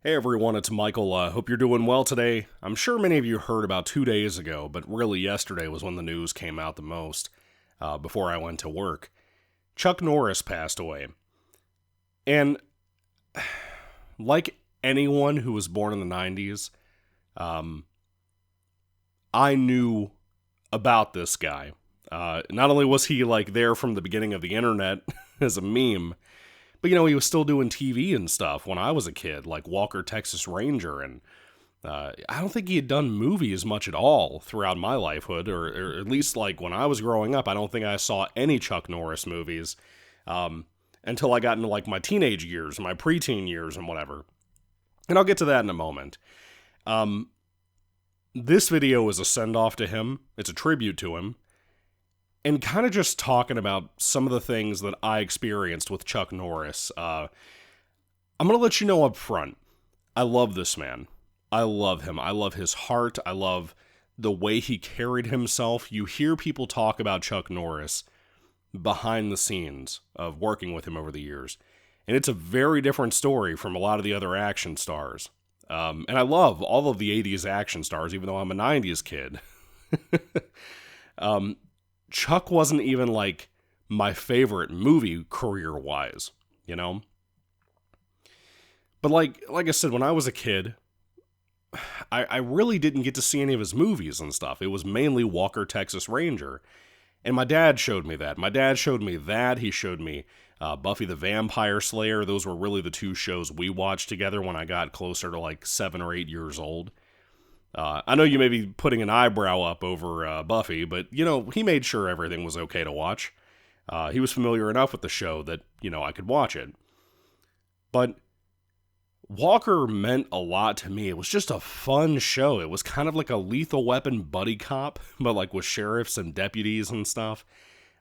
Hey everyone, it's Michael. Hope you're doing well today. I'm sure many of you heard about 2 days ago, but really yesterday was when the news came out the most, before I went to work. Chuck Norris passed away. And like anyone who was born in the 90s, um, I knew about this guy. Not only was he like there from the beginning of the internet as a meme, but he was still doing TV and stuff when I was a kid, like Walker, Texas Ranger, and I don't think he had done movies much at all throughout my lifehood, or at least like when I was growing up. I don't think I saw any Chuck Norris movies until I got into like my teenage years, my preteen years, and whatever. And I'll get to that in a moment. This video is a send-off to him. It's a tribute to him. And kind of just talking about some of the things that I experienced with Chuck Norris. I'm going to let you know up front, I love this man. I love him. I love his heart. I love the way he carried himself. You hear people talk about Chuck Norris behind the scenes of working with him over the years. And it's a very different story from a lot of the other action stars. And I love all of the 80s action stars, even though I'm a 90s kid. Chuck wasn't even like my favorite movie career-wise, But like I said, when I was a kid, I really didn't get to see any of his movies and stuff. It was mainly Walker, Texas Ranger. And my dad showed me that. He showed me Buffy the Vampire Slayer. Those were really the two shows we watched together when I got closer to like 7 or 8 years old. I know you may be putting an eyebrow up over Buffy, but, he made sure everything was okay to watch. He was familiar enough with the show that, I could watch it. But Walker meant a lot to me. It was just a fun show. It was kind of like a Lethal Weapon buddy cop, but like with sheriffs and deputies and stuff.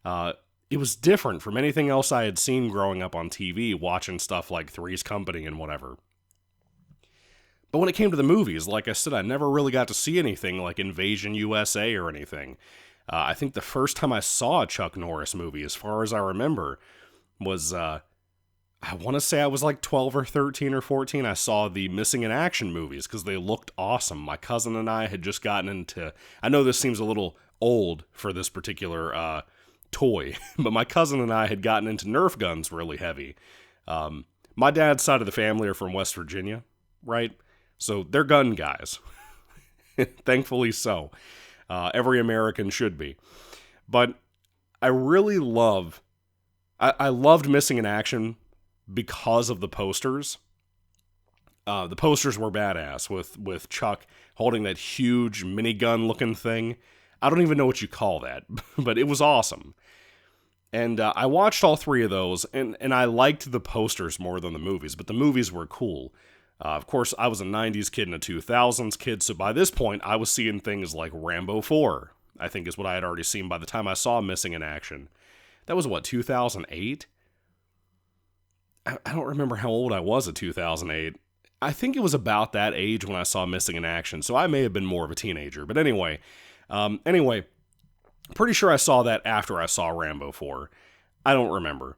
It was different from anything else I had seen growing up on TV, watching stuff like Three's Company and whatever. But when it came to the movies, like I said, I never really got to see anything like Invasion USA or anything. I think the first time I saw a Chuck Norris movie, as far as I remember, was, I want to say I was like 12 or 13 or 14. I saw the Missing in Action movies because they looked awesome. My cousin and I had just gotten into, I know this seems a little old for this particular toy, but my cousin and I had gotten into Nerf guns really heavy. My dad's side of the family are from West Virginia, right? So they're gun guys. Thankfully so. Every American should be. But I really I loved Missing in Action because of the posters. The posters were badass with Chuck holding that huge minigun looking thing. I don't even know what you call that, but it was awesome. And I watched all three of those, and I liked the posters more than the movies, but the movies were cool. Of course, I was a 90s kid and a 2000s kid, so by this point, I was seeing things like Rambo 4, I think is what I had already seen by the time I saw Missing in Action. That was, 2008? I don't remember how old I was in 2008. I think it was about that age when I saw Missing in Action, so I may have been more of a teenager. But anyway, pretty sure I saw that after I saw Rambo 4. I don't remember.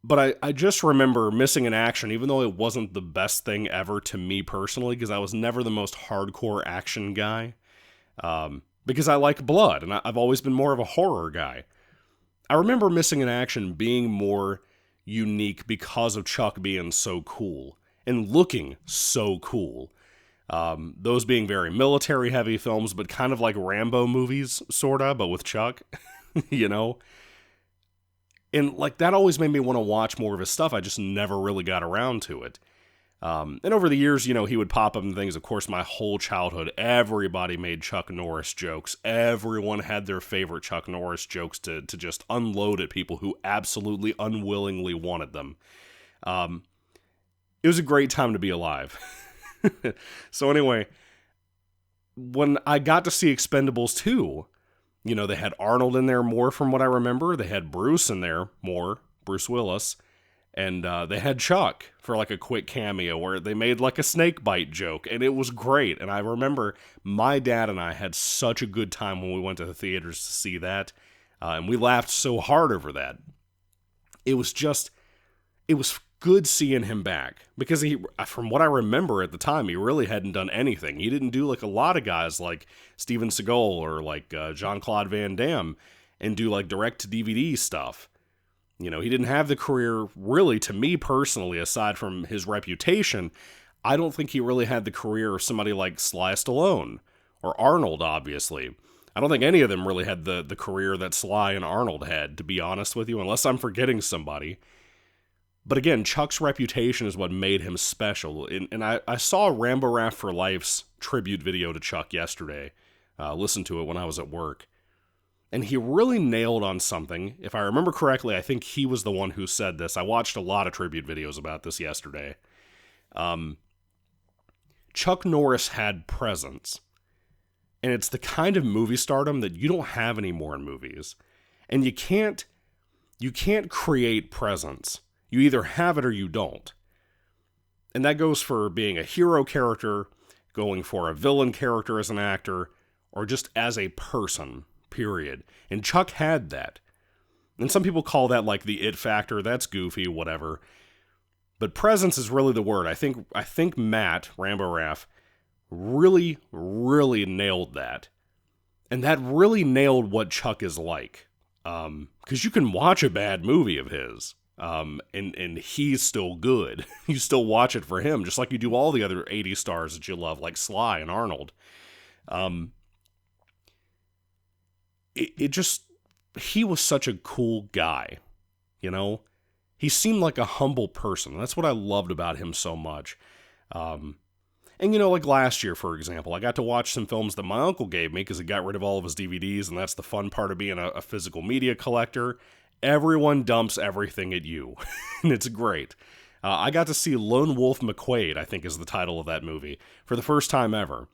But I just remember Missing in Action, even though it wasn't the best thing ever to me personally, because I was never the most hardcore action guy, because I like blood, and I've always been more of a horror guy. I remember Missing in Action being more unique because of Chuck being so cool, and looking so cool. Those being very military-heavy films, but kind of like Rambo movies, sorta, but with Chuck, And like that always made me want to watch more of his stuff. I just never really got around to it. And over the years, he would pop up in things. Of course, my whole childhood, everybody made Chuck Norris jokes. Everyone had their favorite Chuck Norris jokes to just unload at people who absolutely unwillingly wanted them. It was a great time to be alive. So anyway, when I got to see Expendables 2, they had Arnold in there more from what I remember. They had Bruce in there more, Bruce Willis. And they had Chuck for like a quick cameo where they made like a snake bite joke. And it was great. And I remember my dad and I had such a good time when we went to the theaters to see that. And we laughed so hard over that. It was good seeing him back, because he, from what I remember at the time, he really hadn't done anything. He didn't do like a lot of guys like Steven Seagal or like Jean-Claude Van Damme and do like direct-to-DVD stuff. You know, he didn't have the career, really, to me personally, aside from his reputation. I don't think he really had the career of somebody like Sly Stallone or Arnold, obviously. I don't think any of them really had the career that Sly and Arnold had, to be honest with you, unless I'm forgetting somebody. But again, Chuck's reputation is what made him special. And I saw Rambo Raft for Life's tribute video to Chuck yesterday. Listened to it when I was at work. And he really nailed on something. If I remember correctly, I think he was the one who said this. I watched a lot of tribute videos about this yesterday. Chuck Norris had presence. And it's the kind of movie stardom that you don't have anymore in movies. And you can't create presence. You either have it or you don't. And that goes for being a hero character, going for a villain character as an actor, or just as a person, period. And Chuck had that. And some people call that like the it factor. That's goofy, whatever. But presence is really the word. I think Matt, Rambo Raff, really, really nailed that. And that really nailed what Chuck is like. Because you can watch a bad movie of his. And he's still good. You still watch it for him, just like you do all the other 80 stars that you love, like Sly and Arnold. He was such a cool guy, you know? He seemed like a humble person. That's what I loved about him so much. And you know, like last year, for example, I got to watch some films that my uncle gave me because he got rid of all of his DVDs, and that's the fun part of being a physical media collector. Everyone dumps everything at you, and it's great. I got to see Lone Wolf McQuade, I think is the title of that movie, for the first time ever.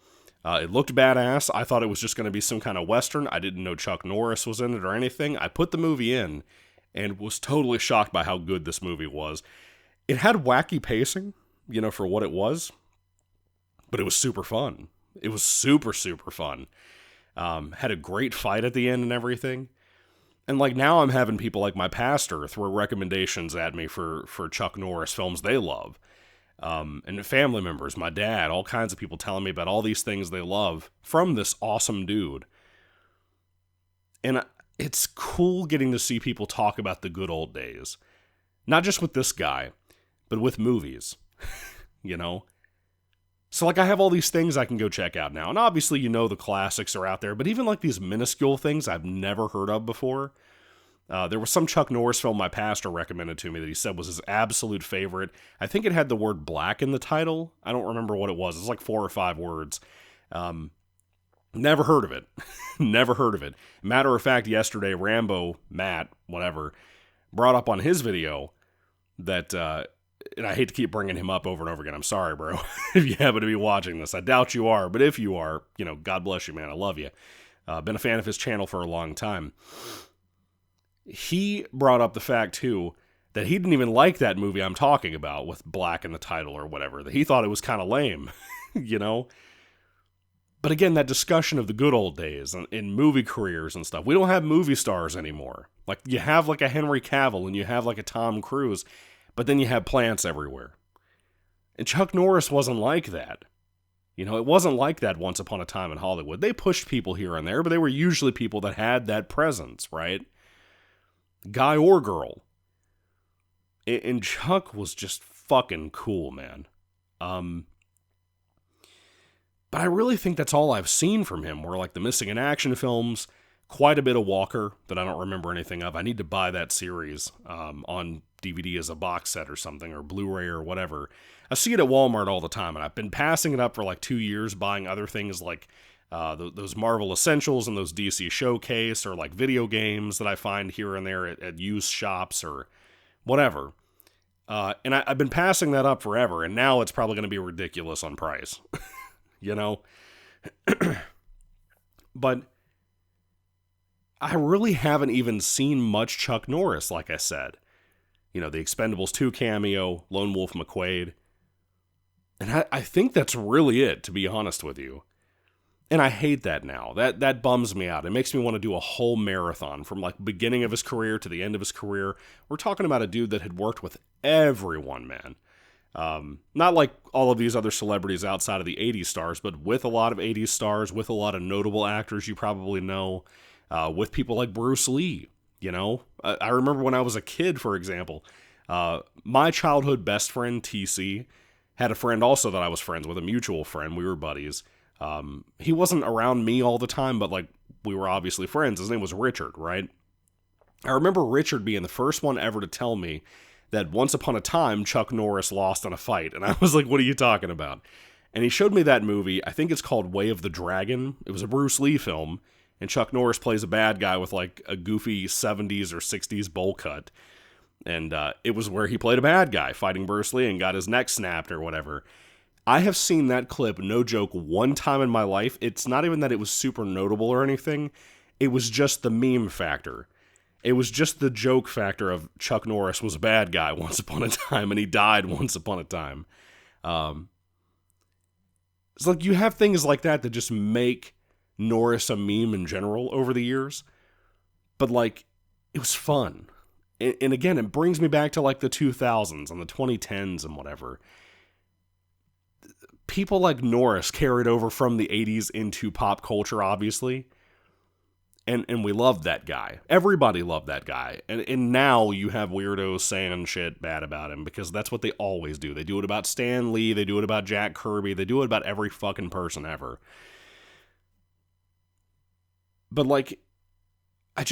It looked badass. I thought it was just going to be some kind of Western. I didn't know Chuck Norris was in it or anything. I put the movie in and was totally shocked by how good this movie was. It had wacky pacing, you know, for what it was, but it was super fun. It was super, super fun. Had a great fight at the end and everything. And like now I'm having people like my pastor throw recommendations at me for Chuck Norris films they love. And family members, my dad, all kinds of people telling me about all these things they love from this awesome dude. And it's cool getting to see people talk about the good old days. Not just with this guy, but with movies, you know? So like I have all these things I can go check out now. And obviously, you know, the classics are out there, but even like these minuscule things I've never heard of before. There was some Chuck Norris film my pastor recommended to me that he said was his absolute favorite. I think it had the word black in the title. I don't remember what it was. It's like 4 or 5 words. Never heard of it. Never heard of it. Matter of fact, yesterday, Matt, whatever, brought up on his video that, and I hate to keep bringing him up over and over again. I'm sorry, bro, if you happen to be watching this. I doubt you are, but if you are, you know, God bless you, man. I love you. Been a fan of his channel for a long time. He brought up the fact, too, that he didn't even like that movie I'm talking about with black in the title or whatever. That he thought it was kind of lame, you know? But again, that discussion of the good old days and in movie careers and stuff. We don't have movie stars anymore. Like, you have like a Henry Cavill and you have like a Tom Cruise, but then you have plants everywhere. And Chuck Norris wasn't like that. You know, it wasn't like that once upon a time in Hollywood. They pushed people here and there, but they were usually people that had that presence, right? Guy or girl. And Chuck was just fucking cool, man. But I really think that's all I've seen from him, were like the Missing in Action films, quite a bit of Walker that I don't remember anything of. I need to buy that series on DVD as a box set or something, or Blu-ray or whatever. I see it at Walmart all the time, and I've been passing it up for like 2 years, buying other things like those Marvel Essentials and those DC Showcase, or like video games that I find here and there at used shops or whatever. And I've been passing that up forever, and now it's probably going to be ridiculous on price. You know? But I really haven't even seen much Chuck Norris, like I said. You know, the Expendables 2 cameo, Lone Wolf McQuade. And I think that's really it, to be honest with you. And I hate that now. That bums me out. It makes me want to do a whole marathon from like beginning of his career to the end of his career. We're talking about a dude that had worked with everyone, man. Not like all of these other celebrities outside of the 80s stars, but with a lot of 80s stars, with a lot of notable actors you probably know, with people like Bruce Lee, you know? I remember when I was a kid, for example, my childhood best friend, TC, had a friend also that I was friends with, a mutual friend. We were buddies. He wasn't around me all the time, but like we were obviously friends. His name was Richard, right? I remember Richard being the first one ever to tell me that once upon a time Chuck Norris lost in a fight. And I was like, what are you talking about? And he showed me that movie. I think it's called Way of the Dragon. It was a Bruce Lee film. And Chuck Norris plays a bad guy with like a goofy 70s or 60s bowl cut. And it was where he played a bad guy fighting Bruce Lee and got his neck snapped or whatever. I have seen that clip, no joke, one time in my life. It's not even that it was super notable or anything. It was just the meme factor. It was just the joke factor of Chuck Norris was a bad guy once upon a time, and he died once upon a time. It's like you have things like that that just make Norris a meme in general over the years. But, like, it was fun. And again, it brings me back to, like, the 2000s and the 2010s and whatever. People like Norris carried over from the 80s into pop culture, obviously. And we loved that guy. Everybody loved that guy. And now you have weirdos saying shit bad about him because that's what they always do. They do it about Stan Lee. They do it about Jack Kirby. They do it about every fucking person ever. But, like, I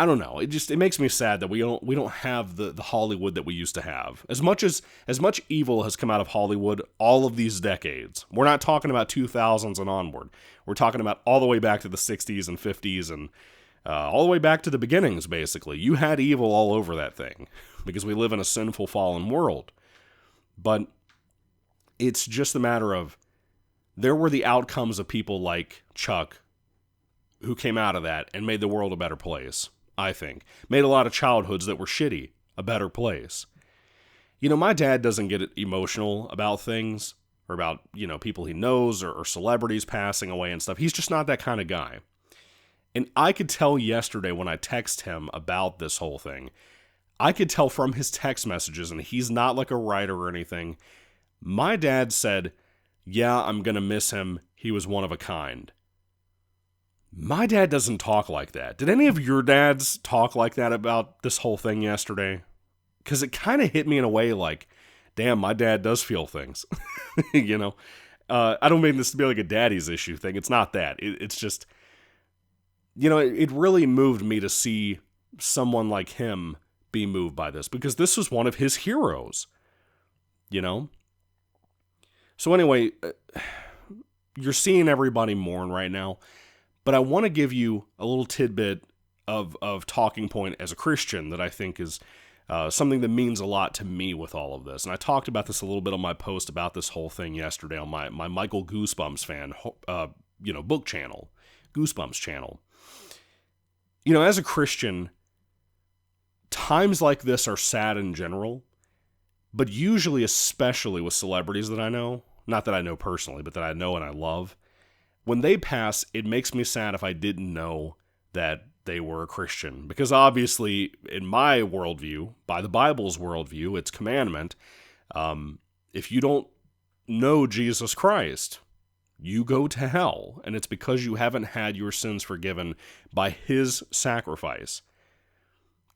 don't know. It makes me sad that we don't have the Hollywood that we used to have. As much evil has come out of Hollywood all of these decades. We're not talking about 2000s and onward. We're talking about all the way back to the 60s and 50s and all the way back to the beginnings, basically. You had evil all over that thing because we live in a sinful, fallen world. But it's just a matter of there were the outcomes of people like Chuck who came out of that and made the world a better place. I think. Made a lot of childhoods that were shitty a better place. You know, my dad doesn't get emotional about things, or about, you know, people he knows, or celebrities passing away and stuff. He's just not that kind of guy. And I could tell yesterday when I text him about this whole thing, I could tell from his text messages, and he's not like a writer or anything, my dad said, yeah, I'm gonna miss him. He was one of a kind. My dad doesn't talk like that. Did any of your dads talk like that about this whole thing yesterday? Because it kind of hit me in a way like, damn, my dad does feel things. You know? I don't mean this to be like a daddy's issue thing. It's not that. It's just, you know, it really moved me to see someone like him be moved by this. Because this was one of his heroes. You know? So anyway, you're seeing everybody mourn right now. But I want to give you a little tidbit of talking point as a Christian that I think is something that means a lot to me with all of this. And I talked about this a little bit on my post about this whole thing yesterday on my Michael Goosebumps fan, book channel, Goosebumps channel. You know, as a Christian, times like this are sad in general, but usually, especially with celebrities that I know, not that I know personally, but that I know and I love, when they pass, it makes me sad if I didn't know that they were a Christian. Because obviously, in my worldview, by the Bible's worldview, its commandment, if you don't know Jesus Christ, you go to hell. And it's because you haven't had your sins forgiven by his sacrifice.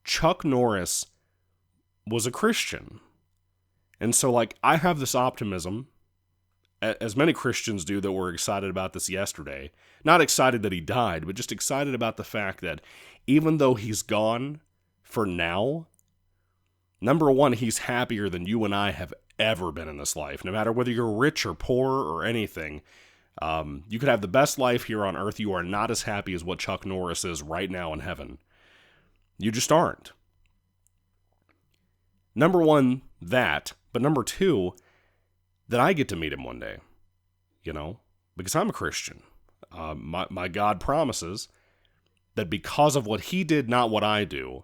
Chuck Norris was a Christian. And so, like, I have this optimism, as many Christians do, that were excited about this yesterday. Not excited that he died, but just excited about the fact that even though he's gone for now, number one, he's happier than you and I have ever been in this life. No matter whether you're rich or poor or anything, you could have the best life here on earth. You are not as happy as what Chuck Norris is right now in heaven. You just aren't. Number one, that. But number two, that I get to meet him one day, you know, because I'm a Christian. My God promises that because of what he did, not what I do,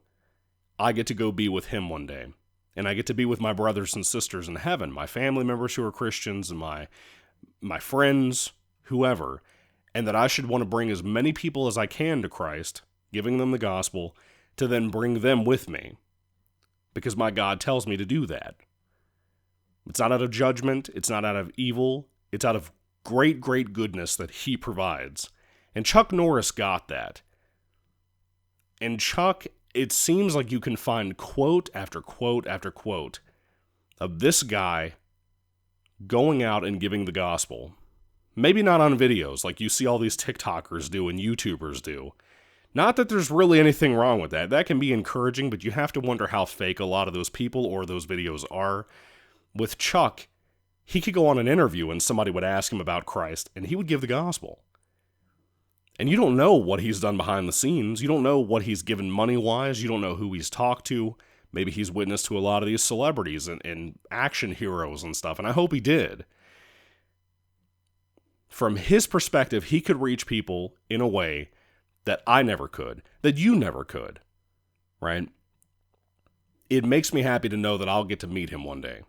I get to go be with him one day. And I get to be with my brothers and sisters in heaven, my family members who are Christians and my friends whoever, and that I should want to bring as many people as I can to Christ, giving them the gospel, to then bring them with me, because my God tells me to do that. It's not out of judgment, it's not out of evil, it's out of great, great goodness that he provides. And Chuck Norris got that. And Chuck, it seems like you can find quote after quote after quote of this guy going out and giving the gospel. Maybe not on videos like you see all these TikTokers do and YouTubers do. Not that there's really anything wrong with that. That can be encouraging, but you have to wonder how fake a lot of those people or those videos are. With Chuck, he could go on an interview and somebody would ask him about Christ, and he would give the gospel. And you don't know what he's done behind the scenes. You don't know what he's given money-wise. You don't know who he's talked to. Maybe he's witnessed to a lot of these celebrities and action heroes and stuff, and I hope he did. From his perspective, he could reach people in a way that I never could, that you never could, right? It makes me happy to know that I'll get to meet him one day.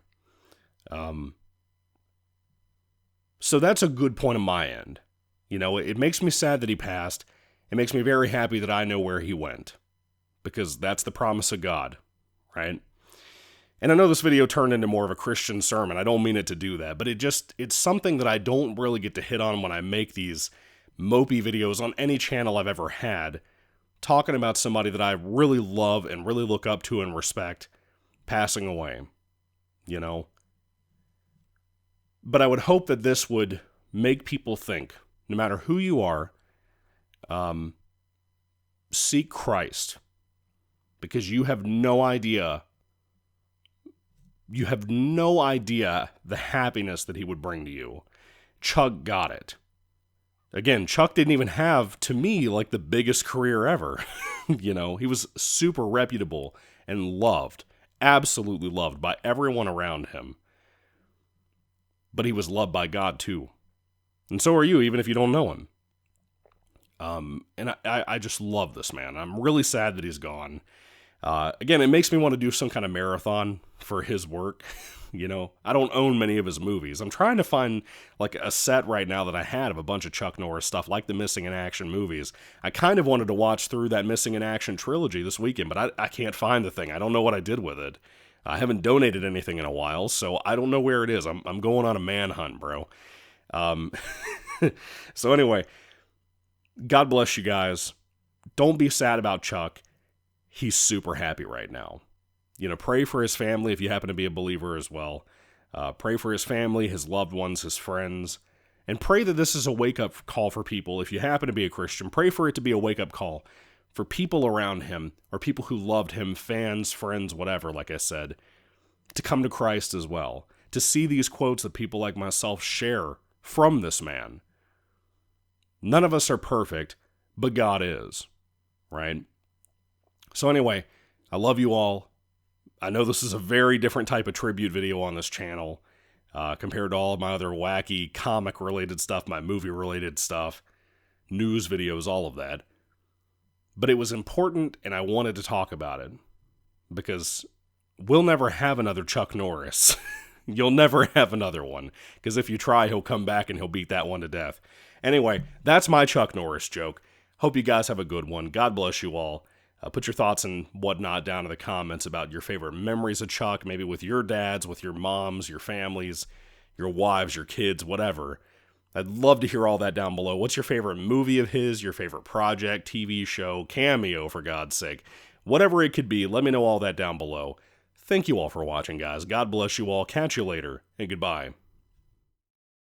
So that's a good point on my end. You know, it makes me sad that he passed. It makes me very happy that I know where he went, because that's the promise of God, right? And I know this video turned into more of a Christian sermon. I don't mean it to do that, but it's something that I don't really get to hit on when I make these mopey videos on any channel I've ever had, talking about somebody that I really love and really look up to and respect passing away, you know? But I would hope that this would make people think, no matter who you are, seek Christ, because you have no idea the happiness that he would bring to you. Chuck got it. Again, Chuck didn't even have, to me, like the biggest career ever. You know, he was super reputable and loved, absolutely loved by everyone around him. But he was loved by God too. And so are you, even if you don't know him. And I just love this man. I'm really sad that he's gone. Again, it makes me want to do some kind of marathon for his work. You know, I don't own many of his movies. I'm trying to find like a set right now that I had of a bunch of Chuck Norris stuff, like the Missing in Action movies. I kind of wanted to watch through that Missing in Action trilogy this weekend, but I can't find the thing. I don't know what I did with it. I haven't donated anything in a while, so I don't know where it is. I'm going on a manhunt, bro. So anyway, God bless you guys. Don't be sad about Chuck. He's super happy right now. You know, pray for his family if you happen to be a believer as well. Pray for his family, his loved ones, his friends. And pray that this is a wake-up call for people. If you happen to be a Christian, pray for it to be a wake-up call for people around him, or people who loved him, fans, friends, whatever, like I said, to come to Christ as well. To see these quotes that people like myself share from this man. None of us are perfect, but God is, right? So anyway, I love you all. I know this is a very different type of tribute video on this channel compared to all of my other wacky comic-related stuff, my movie-related stuff, news videos, all of that. But it was important, and I wanted to talk about it, because we'll never have another Chuck Norris. You'll never have another one, because if you try, he'll come back and he'll beat that one to death. Anyway, that's my Chuck Norris joke. Hope you guys have a good one. God bless you all. Put your thoughts and whatnot down in the comments about your favorite memories of Chuck, maybe with your dads, with your moms, your families, your wives, your kids, whatever. I'd love to hear all that down below. What's your favorite movie of his, your favorite project, TV show, cameo, for God's sake? Whatever it could be, let me know all that down below. Thank you all for watching, guys. God bless you all. Catch you later, and goodbye.